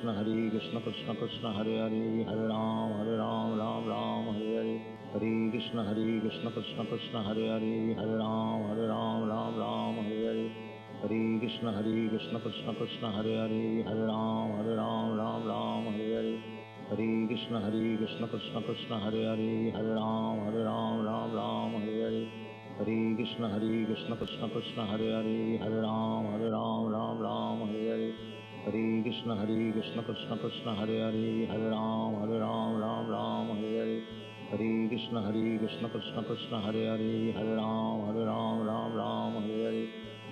Krishna Krishna Krishna Hare Hare Hare Ram Ram Ram Hare Hare Hare Krishna Krishna Krishna Hare Hare Hare Ram Ram Hare Hare Hare Krishna Krishna Krishna Hare Hare Hare Ram Ram Hare Hare Hare Krishna Krishna Krishna Hare Hare Hare Ram Ram Hare Hare Hare Krishna Krishna Krishna Hare Hare Hare Ram Ram Hare Hare Hare Krishna Krishna Krishna Hare Hare Hare Ram Ram Hare Hare Hare Krishna Krishna Krishna Hare Hare Hare Ram Ram Hare Hare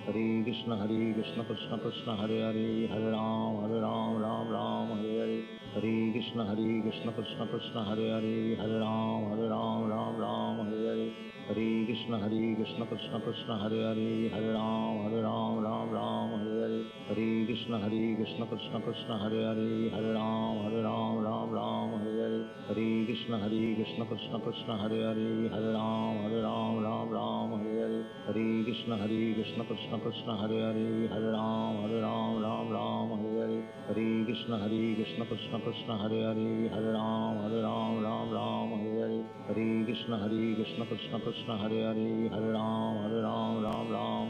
Hare Krishna Krishna Krishna Hare Hare Hare Ram Ram Hare Hare Hare Krishna Krishna Krishna Hare Hare Hare Ram Ram Hare Hare Hare Krishna Krishna Krishna Hare Hare Hare Ram Ram Hare Hare Hare Krishna Krishna Krishna Hare Hare Hare Ram Ram Hare Hare Hare Krishna Krishna Krishna Hare Hare Hare Ram Ram Hare Hare Hare Krishna Krishna Krishna Hare Hare Hare Ram Ram Hare Hare Hare Krishna Krishna Krishna Hare Hare Hare Ram Ram Hare Hare Hare Krishna Krishna Krishna Hare Hare Hare Ram Hare Hare Hare Krishna Krishna Krishna Hare Hare Hare Ram Hare Hare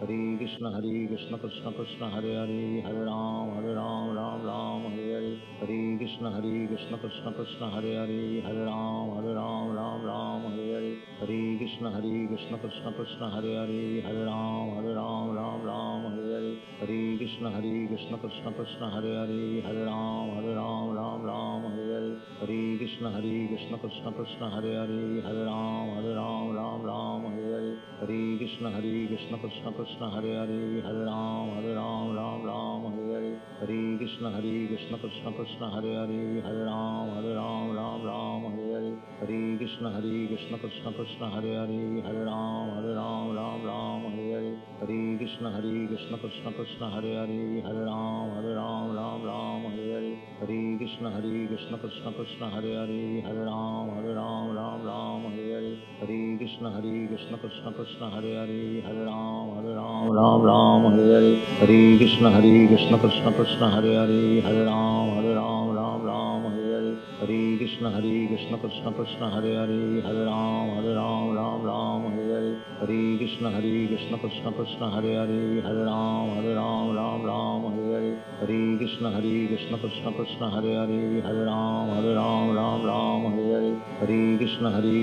Hare Krishna Krishna Krishna Hare Hare Hare Ram Hare Hare Hare Krishna Krishna Krishna Hare Hare Hare Ram Hare Hare Hare Krishna Krishna Krishna Hare Hare Hare Ram Hare Hare Hare Krishna Krishna Krishna Hare Hare Hare Ram Hare Hare Hare Krishna Krishna Krishna Hare Hare Hare Ram Hare Hare Hare Krishna Krishna Krishna Hare Hare Hare Ram Hare Hare Hare Krishna Krishna Krishna Hare Hare Hare Ram Hare Hare Hare Krishna Krishna Krishna Hare Hare Hare Ram Hare Hare Hare Krishna Krishna Krishna Hare Hare Hare Ram Hare Hare Hare Krishna Krishna Krishna Hare Hare Hare Ram Hare Hare Hare Krishna Krishna Krishna Hare Hare Hare Ram Hare Hare Hare Krishna Krishna Krishna Hare Hare Hare Ram Hare Hare Hare Krishna Krishna Krishna Hare Hare Hare Ram Hare Hare Hare Krishna Krishna Krishna Hare Hare Hare Ram Hare Hare Hare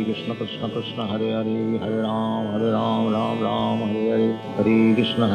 Krishna Krishna Krishna Hare Hare Hare Ram Hare Hare Hare Krishna